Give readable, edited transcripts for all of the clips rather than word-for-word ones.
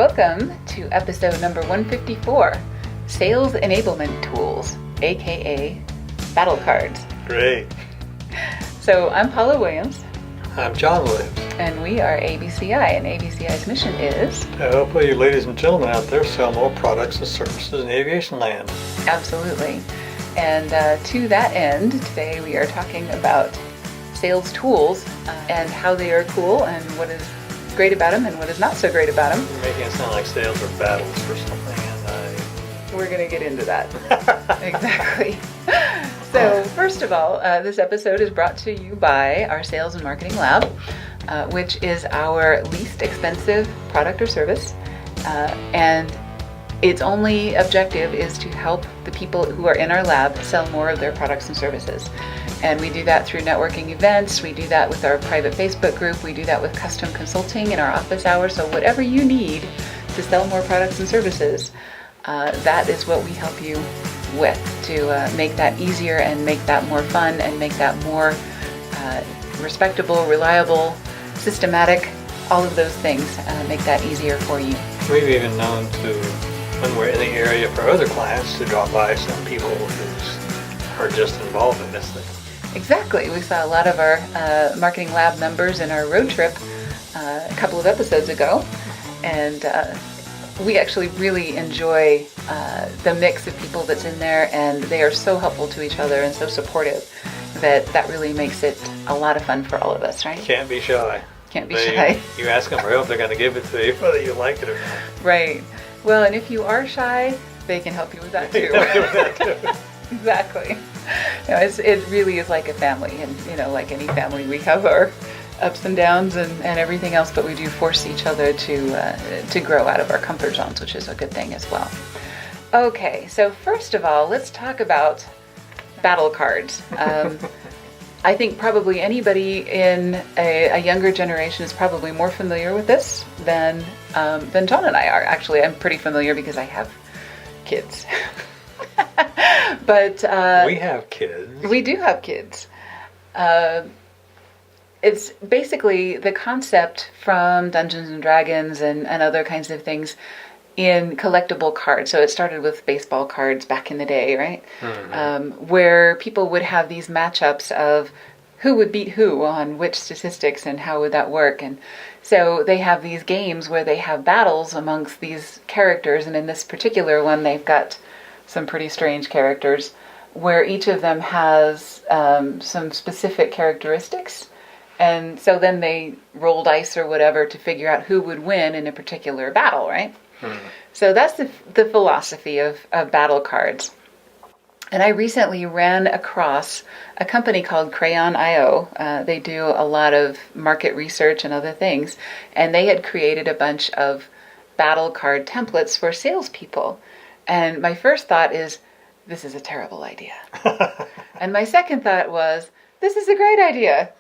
Welcome to episode number 154, Sales Enablement Tools, aka Battle Cards. Great. So I'm Paula Williams. I'm John Williams. And we are ABCI, and ABCI's mission is to help you ladies and gentlemen out there sell more products and services in aviation land. Absolutely. And to that end, today we are talking about sales tools and how they are cool and what is great about them and what is not so great about them. You're making it sound like sales are battles or something, and we're going to get into that. Exactly. So first of all, this episode is brought to you by our Sales and Marketing Lab, which is our least expensive product or service. And its only objective is to help the people who are in our lab sell more of their products and services. And we do that through networking events. We do that with our private Facebook group. We do that with custom consulting in our office hours. So whatever you need to sell more products and services, that is what we help you with to make that easier and make that more fun and make that more respectable, reliable, systematic, all of those things, make that easier for you. We've even known to, when we're in the area for other clients, to drop by some people who are just involved in this thing. Exactly. We saw a lot of our Marketing Lab members in our road trip a couple of episodes ago, and we actually really enjoy the mix of people that's in there, and they are so helpful to each other and so supportive that really makes it a lot of fun for all of us, right? Can't be shy. Can't be shy. You ask them for help, they're going to give it to you, whether you like it or not. Right. Well, and if you are shy, they can help you with that too. Exactly. It really is like a family, and like any family, we have our ups and downs and everything else, but we do force each other to grow out of our comfort zones, which is a good thing as well. Okay, so first of all, let's talk about battle cards. I think probably anybody in a younger generation is probably more familiar with this than John and I are. Actually, I'm pretty familiar because I have kids. But we have kids. We do have kids. It's basically the concept from Dungeons and Dragons and other kinds of things in collectible cards. So it started with baseball cards back in the day, right? Mm-hmm. Where people would have these matchups of who would beat who on which statistics and how would that work. And so they have these games where they have battles amongst these characters. And in this particular one, they've got some pretty strange characters where each of them has some specific characteristics. And so then they roll dice or whatever to figure out who would win in a particular battle, right? Mm-hmm. So that's the philosophy of battle cards. And I recently ran across a company called Crayon.io. They do a lot of market research and other things. And they had created a bunch of battle card templates for salespeople. And my first thought is, this is a terrible idea. And my second thought was, this is a great idea.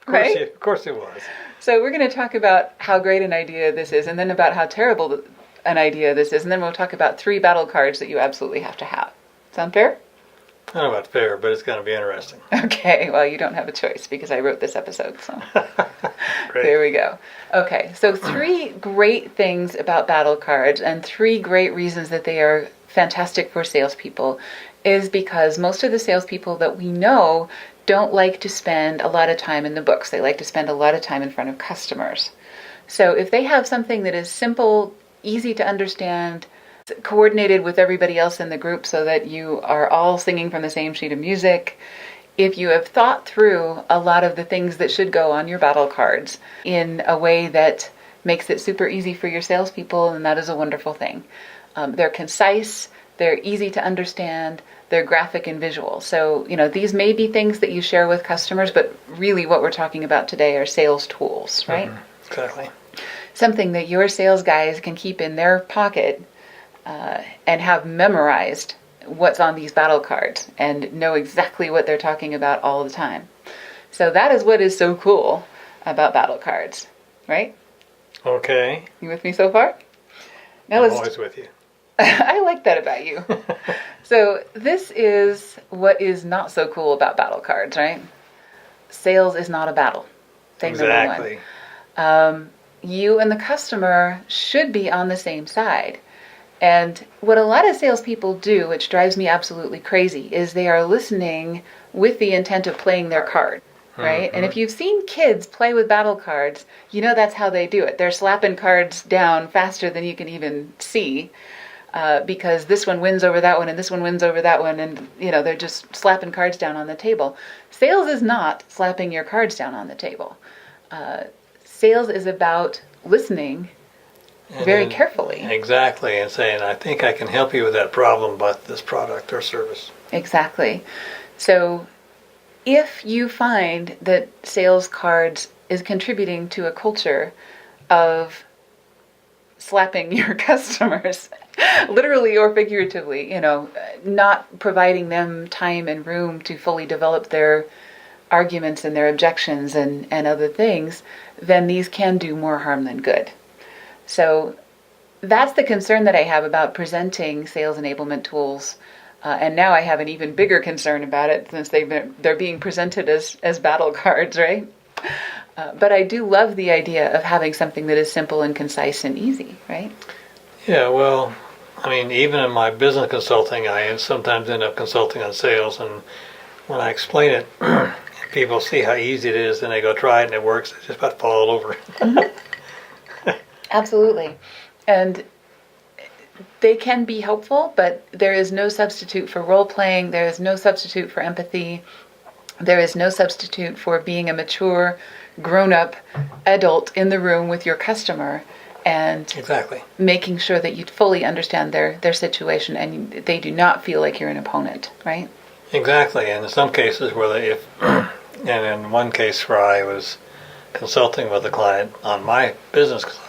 Right? Of course it was. So we're going to talk about how great an idea this is, and then about how terrible an idea this is, and then we'll talk about 3 battle cards that you absolutely have to have. Sound fair? I don't know about fair, but it's going to be interesting. Okay, well, you don't have a choice because I wrote this episode, so there we go. Okay, so 3 great things about battle cards and 3 great reasons that they are fantastic for salespeople is because most of the salespeople that we know don't like to spend a lot of time in the books. They like to spend a lot of time in front of customers. So if they have something that is simple, easy to understand, coordinated with everybody else in the group so that you are all singing from the same sheet of music, if you have thought through a lot of the things that should go on your battle cards in a way that makes it super easy for your salespeople, then that is a wonderful thing. They're concise, they're easy to understand, they're graphic and visual. So, these may be things that you share with customers, but really what we're talking about today are sales tools, right? Mm-hmm. Exactly. Something that your sales guys can keep in their pocket and have memorized what's on these battle cards and know exactly what they're talking about all the time. So that is what is so cool about battle cards, right? Okay. You with me so far? Now I'm always with you. I like that about you. So this is what is not so cool about battle cards, right? Sales is not a battle. Thing exactly. Number 1. you and the customer should be on the same side. And what a lot of salespeople do, which drives me absolutely crazy, is they are listening with the intent of playing their card, right? And if you've seen kids play with battle cards, you know that's how they do it. They're slapping cards down faster than you can even see, because this one wins over that one and this one wins over that one, and they're just slapping cards down on the table. Sales is not slapping your cards down on the table. Sales is about listening very carefully. Exactly, and saying, I think I can help you with that problem with this product or service. Exactly. So if you find that sales cards is contributing to a culture of slapping your customers, literally or figuratively, not providing them time and room to fully develop their arguments and their objections and other things, then these can do more harm than good. So that's the concern that I have about presenting sales enablement tools. And now I have an even bigger concern about it since they're being presented as battle cards, right? But I do love the idea of having something that is simple and concise and easy, right? Yeah, well, I mean, even in my business consulting, I sometimes end up consulting on sales. And when I explain it, people see how easy it is, and they go try it, and it works. They just about fall over. Absolutely. And they can be helpful, but there is no substitute for role-playing. There is no substitute for empathy. There is no substitute for being a mature, grown-up adult in the room with your customer and making sure that you fully understand their situation and they do not feel like you're an opponent, right? Exactly. And in some cases and in one case where I was consulting with a client on my business side,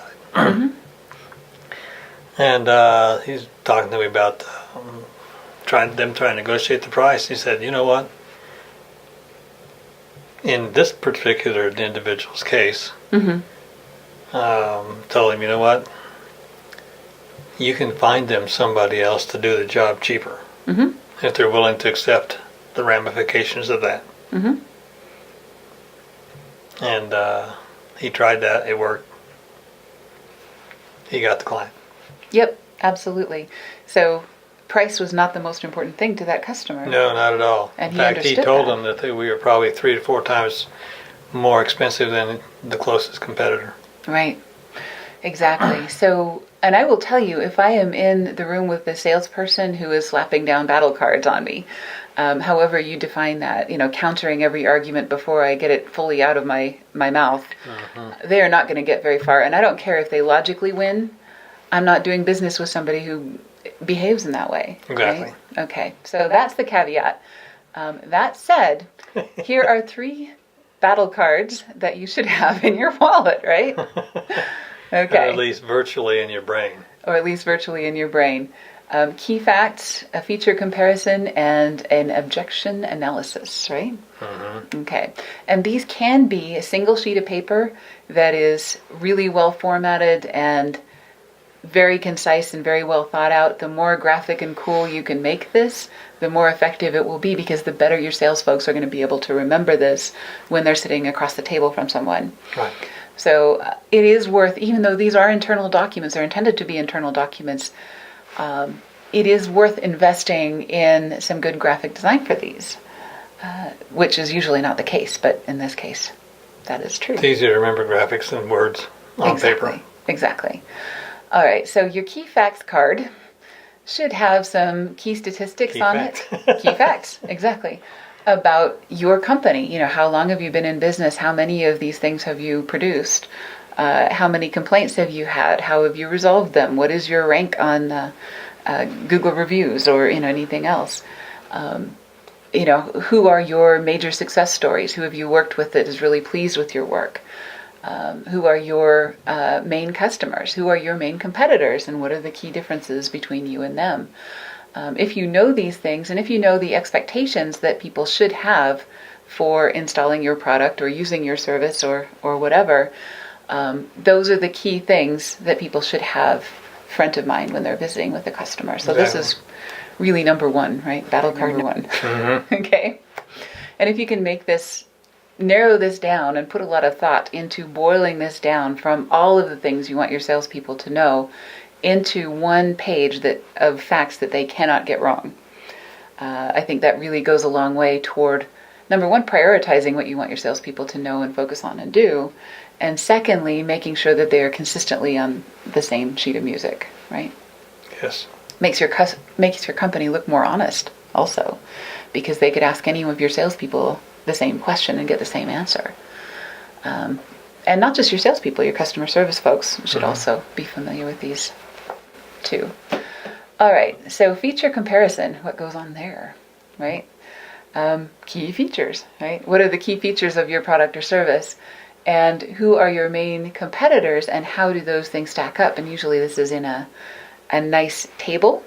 and he's talking to me about trying to negotiate the price. He said, you know what? In this particular individual's case, told him, you know what? You can find them somebody else to do the job cheaper if they're willing to accept the ramifications of that. And he tried that. It worked. He got the client. Yep, absolutely. So price was not the most important thing to that customer. No, not at all. And in fact, he told them that we were probably 3 to 4 times more expensive than the closest competitor. Right. Exactly. So, and I will tell you, if I am in the room with the salesperson who is slapping down battle cards on me, however you define that, countering every argument before I get it fully out of my mouth, they are not going to get very far. And I don't care if they logically win. I'm not doing business with somebody who behaves in that way. Exactly. Right? Okay. So that's the caveat. That said, here are 3 battle cards that you should have in your wallet, right? Okay. Or at least virtually in your brain. Key facts, a feature comparison, and an objection analysis, right? Okay. And these can be a single sheet of paper that is really well formatted and very concise and very well thought out. The more graphic and cool you can make this, the more effective it will be, because the better your sales folks are going to be able to remember this when they're sitting across the table from someone. Right. So it is worth, even though these are internal documents, they're intended to be internal documents, it is worth investing in some good graphic design for these, which is usually not the case, but in this case, that is true. It's easier to remember graphics than words on paper. Exactly. All right, so your key facts card should have some key statistics on it. Key facts, exactly. About your company. How long have you been in business? How many of these things have you produced? How many complaints have you had? How have you resolved them? What is your rank on Google reviews or anything else? Who are your major success stories? Who have you worked with that is really pleased with your work? Who are your main customers? Who are your main competitors? And what are the key differences between you and them? If you know these things, and if you know the expectations that people should have for installing your product or using your service or whatever, those are the key things that people should have front of mind when they're visiting with the customer. So This is really number 1, right? Battle card 1. Okay. And if you can make this narrow this down and put a lot of thought into boiling this down from all of the things you want your salespeople to know into one page of facts that they cannot get wrong. I think that really goes a long way toward, number one, prioritizing what you want your salespeople to know and focus on and do, and secondly, making sure that they are consistently on the same sheet of music, right? Yes. Makes your company look more honest also, because they could ask any of your salespeople the same question and get the same answer. And not just your salespeople, your customer service folks should also be familiar with these too. All right, so feature comparison, what goes on there, right? Key features, right? What are the key features of your product or service? And who are your main competitors, and how do those things stack up? And usually this is in a nice table.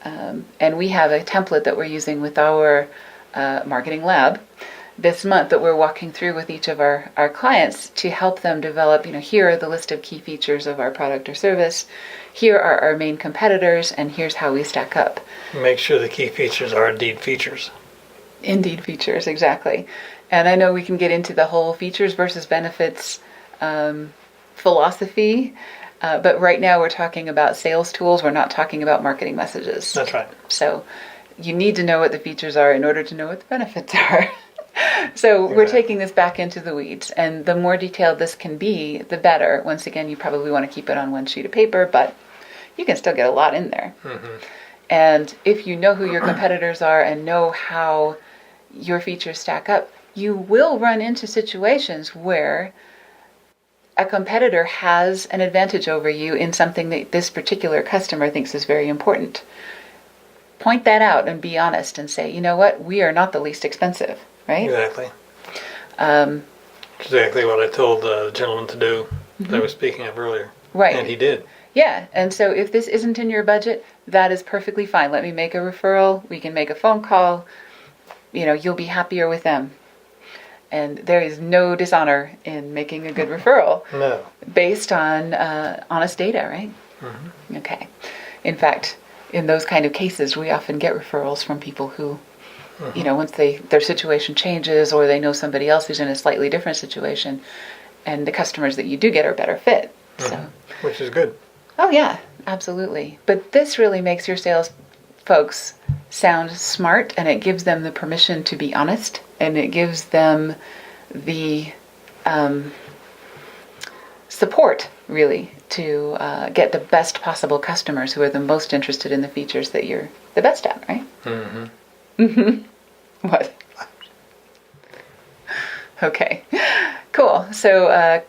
And we have a template that we're using with our marketing lab this month that we're walking through with each of our clients to help them develop, here are the list of key features of our product or service. Here are our main competitors, and here's how we stack up. Make sure the key features are indeed features. Indeed features, exactly. And I know we can get into the whole features versus benefits philosophy, but right now we're talking about sales tools. We're not talking about marketing messages. That's right. So you need to know what the features are in order to know what the benefits are. So we're taking this back into the weeds, and the more detailed this can be, the better. Once again, you probably want to keep it on one sheet of paper, but you can still get a lot in there. And if you know who your competitors are and know how your features stack up, you will run into situations where a competitor has an advantage over you in something that this particular customer thinks is very important. Point that out and be honest and say, you know what, we are not the least expensive, right? Exactly. Exactly what I told the gentleman to do that I was speaking of earlier. Right. And he did. Yeah, and so if this isn't in your budget, that is perfectly fine. Let me make a referral. We can make a phone call. You'll be happier with them. And there is no dishonor in making a good referral. No. Based on honest data, right? Okay. In fact, in those kind of cases, we often get referrals from people who, once their situation changes or they know somebody else who's in a slightly different situation, and the customers that you do get are better fit. So, which is good. Oh, yeah, absolutely. But this really makes your sales folks sound smart, and it gives them the permission to be honest, and it gives them the support, really, to get the best possible customers who are the most interested in the features that you're the best at, right? What? Okay, cool. So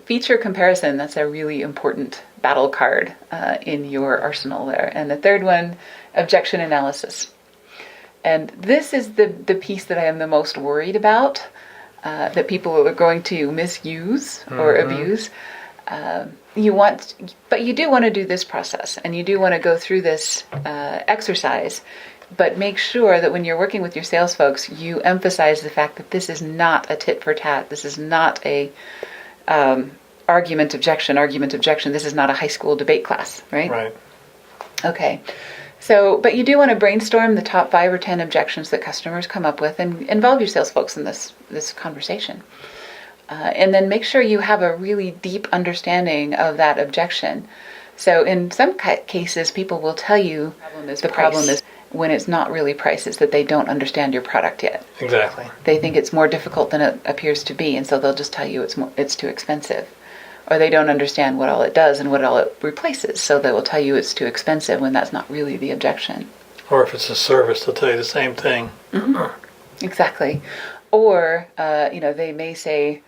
feature comparison, that's a really important battle card in your arsenal there. And the third one, objection analysis. And this is the piece that I am the most worried about, that people are going to misuse or abuse. But you do want to do this process, and you do want to go through this exercise, but make sure that when you're working with your sales folks, you emphasize the fact that this is not a tit for tat. This is not a argument, objection. This is not a high school debate class, right? Right. Okay. So, but you do want to brainstorm the top 5 or 10 objections that customers come up with and involve your sales folks in this conversation. And then make sure you have a really deep understanding of that objection. So in some cases, people will tell you the problem is when it's not really price, it's that they don't understand your product yet. Exactly. They think it's more difficult than it appears to be, and so they'll just tell you it's too expensive. Or they don't understand what all it does and what all it replaces, so they will tell you it's too expensive when that's not really the objection. Or if it's a service, they'll tell you the same thing. Exactly. Or, they may say,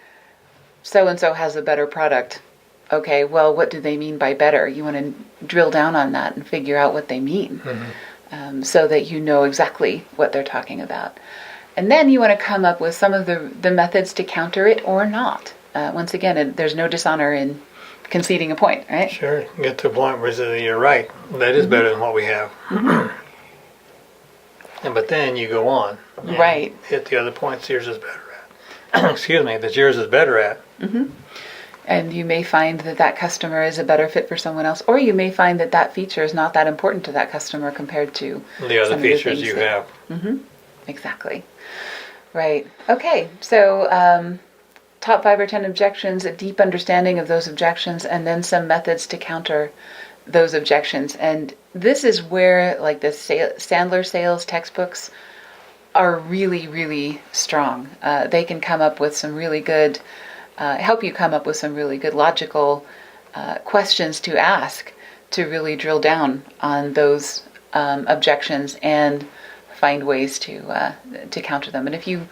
so-and-so has a better product. Okay, well, what do they mean by better? You want to drill down on that and figure out what they mean, so that you know exactly what they're talking about. And then you want to come up with some of the methods to counter it or not. Once again, there's no dishonor in conceding a point, right? Sure. Get to a point where you're right. That is better than what we have. But then you go on. Right. Hit the other points yours is better at. Excuse me, that yours is better at. And you may find that customer is a better fit for someone else, or you may find that feature is not that important to that customer compared to the other features you have. Exactly. Right. Okay. So top 5 or 10 objections, a deep understanding of those objections, and then some methods to counter those objections. And this is where like the Sandler sales textbooks are really, really strong. They can come up with some really good, help you come up with some really good logical questions to ask to really drill down on those objections and find ways to counter them. And if you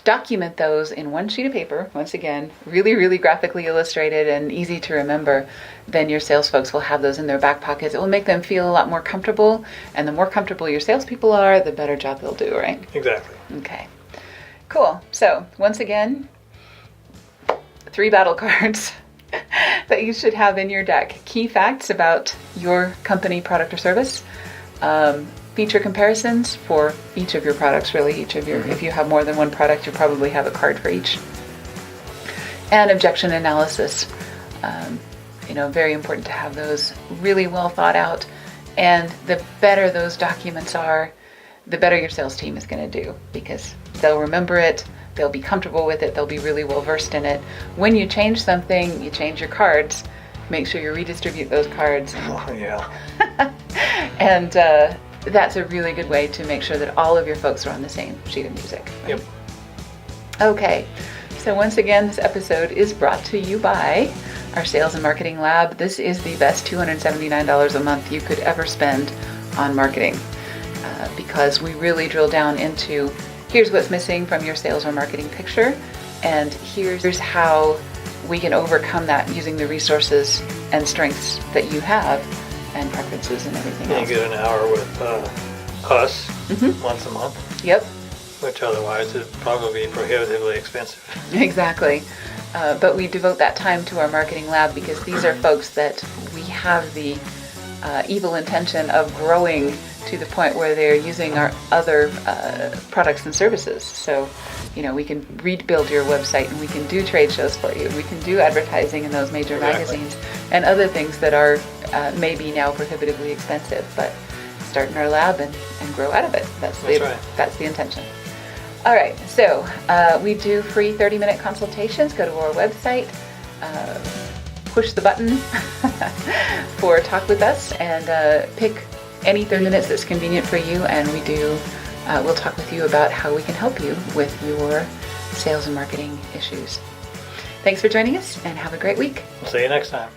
document those in one sheet of paper, once again, really, really graphically illustrated and easy to remember, then your sales folks will have those in their back pockets. It will make them feel a lot more comfortable, and the more comfortable your salespeople are, the better job they'll do, right? Exactly. Okay. Cool. So, once again, 3 battle cards that you should have in your deck. Key facts about your company, product, or service. Feature comparisons for each of your products, really. Each of your, if you have more than one product, you probably have a card for each. And objection analysis. Very important to have those really well thought out. And the better those documents are, the better your sales team is going to do, because they'll remember it, they'll be comfortable with it, they'll be really well versed in it. When you change something, you change your cards. Make sure you redistribute those cards. Oh, yeah. And that's a really good way to make sure that all of your folks are on the same sheet of music. Yep. Okay, so once again, this episode is brought to you by our Sales and Marketing Lab. This is the best $279 a month you could ever spend on marketing, because we really drill down into here's what's missing from your sales or marketing picture, and here's how we can overcome that using the resources and strengths that you have and preferences and everything else. You get an hour with us once a month. Yep. Which otherwise would probably be prohibitively expensive. Exactly. But we devote that time to our marketing lab because these are folks that we have the evil intention of growing to the point where they're using our other products and services. So, we can rebuild your website, and we can do trade shows for you. We can do advertising in those major magazines and other things that are maybe now prohibitively expensive, but start in our lab and grow out of it. That's the intention. All right, so we do free 30-minute consultations. Go to our website, push the button for Talk With Us, and pick any 30 minutes that's convenient for you, and we'll talk with you about how we can help you with your sales and marketing issues. Thanks for joining us, and have a great week. We'll see you next time.